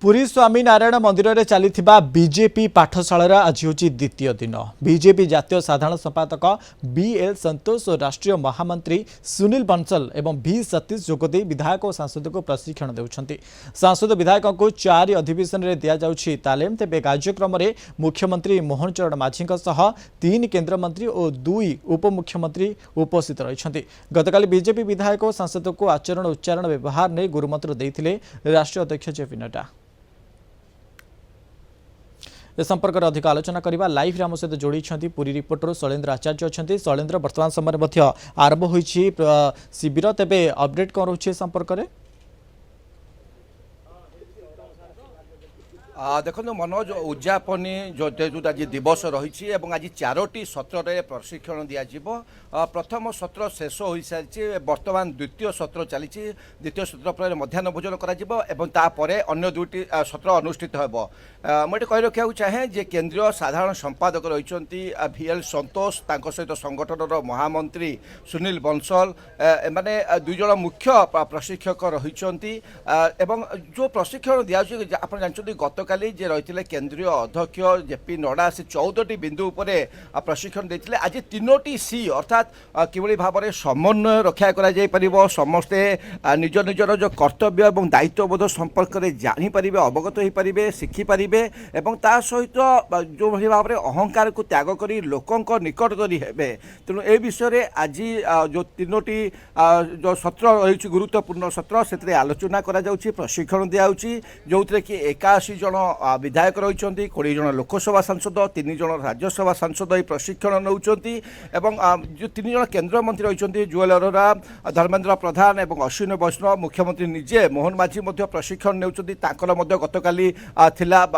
पुरी स्वामी नारायण मंदिर में चली बीजेपी पाठशाला आज हूँ द्वितीय दिन। बीजेपी जातीय साधारण संपादक बीएल संतोष और राष्ट्रीय महामंत्री सुनील बंसल एवं भी सतीश जोगदे विधायक और सांसद को प्रशिक्षण देउछंती। सांसद विधायक को 4 अधिवेशन में दि जाउछि तालीम। तेबे कार्यक्रम में मुख्यमंत्री मोहन चरण माझी 3 केन्द्रमंत्री और 2 उपमुख्यमंत्री उपस्थित रही। गतकाली बीजेपी विधायक और सांसद को आचरण उच्चारण व्यवहार ने गुरुमंत्र देइथिले राष्ट्रीय अध्यक्ष जेपी नड्डा। ए संपर्क में अधिक आलोचना करने लाइव आम सहित जोड़ी पुरी रिपोर्टर शैलेन्द्र आचार्य अच्छा। शैलेन्द्र, वर्तमान समय आरंभ हो शिविर, तेबे अपडेट कौन रोचे संपर्क में? देखो मनोज, उद्यापनी जो आज दिवस रही आज 4टी सत्र में प्रशिक्षण दिज्व। प्रथम सत्र शेष हो सारी, बर्तमान द्वितीय सत्र चली। द्वितीय सत्र पर मध्याह्न भोजन कर अन्य 2टी सत्र अनुष्ठित हो। मुझे कही रखा चाहे जे केंद्रीय साधारण संपादक रही VL संतोष, सहित संगठन महामंत्री सुनील बंसल, एमाने 2 जन मुख्य प्रशिक्षक रही। जो प्रशिक्षण दि आप जानते गतकाली जे रही केंद्रीय अध्यक्ष जेपी नड्डा से 14टी बिंदु पर प्रशिक्षण देते। आज 3टी सी अर्थात किभली भाव में समन्वय रक्षा कर समस्ते निज निजर जो कर्तव्य और दायित्वबोध संपर्क में जापर, अवगत हो पारे, शिखिपारे और ता सहित जो भाव में अहंकार को त्याग कर लोकों निकटतरी हे। तेणु ए विषय में आज जो 3टी जो सत्र रही गुरुत्वपूर्ण सत्र से आलोचना करा प्रशिक्षण दिखाई, जो कि 81 जन विधायक रही, 20 जन लोकसभा सांसद, 3 जन राज्यसभा सांसद ये प्रशिक्षण नौकरी। जो 3 जन केन्द्रमंत्री रही जुएल अरोरा, धर्मेन्द्र प्रधान और अश्विनी वैष्णव, मुख्यमंत्री निजे मोहन माझी प्रशिक्षण नौकरी। गतकाली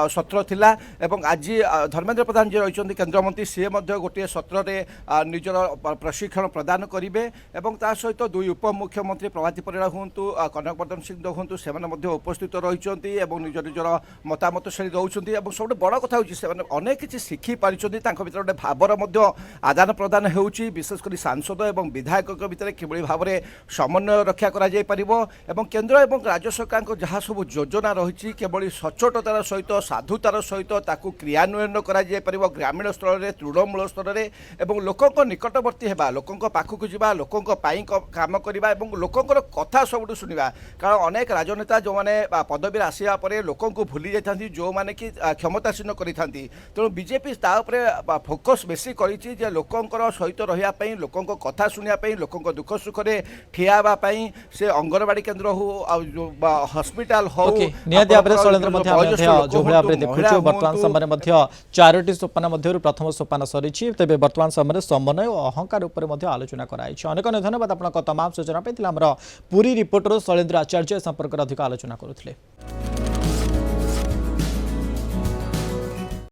सत्र थिला एवं आज धर्मेन्द्र प्रधान जी रही केन्द्रमंत्री सी गोटे सत्र में निजर प्रशिक्षण प्रदान करेंगे। सहित 2 उपमुख्यमंत्री प्रभाती परिड़ा हूँ, कनकवर्धन सिंह हूँ, से उपस्थित रही निज निजर मतामत से दौरान। सब बड़ कथा अनेक किसी शिखी पारी भर गोटे भावर आदान प्रदान हो, विशेषकर सांसद और विधायक भितर किभली भाव में समन्वय रक्षा कर केन्द्र और राज्य सरकार जहाँ सब योजना रही केवल सचोटतार सहित साधुतार सहित क्रियान्वयन कर ग्रामीण स्तर में, तृणमूल स्तर में लोकों निकटवर्ती होगा, लोकों पाखक जा, लोकों काम करवा, लोकों कथा सब शुणा। कारण अनेक राजनेता जो मैंने पदवी आसवा पर लोकों को भूली जाती, जो मैंने कि क्षमतासीन करी। तेणु बीजेपी फोकस बेसी कर लोकों सहित रही, लोकों कथा शुणापी, लोकों दुख सुख में ठियावाई, से अंगनवाड़ी केन्द्र हो, हस्पिटाल हो। वर्तमान समय 4टी सोपान प्रथम सोपान सरी, तेज वर्तमान समय समन्वय और अहंकार उपर आलोचना कराई। अनेक धन्यवाद आपको तमाम सूचना पाई। पुरी रिपोर्टर शैलेन्द्र आचार्य संपर्क में अधिक आलोचना करुले।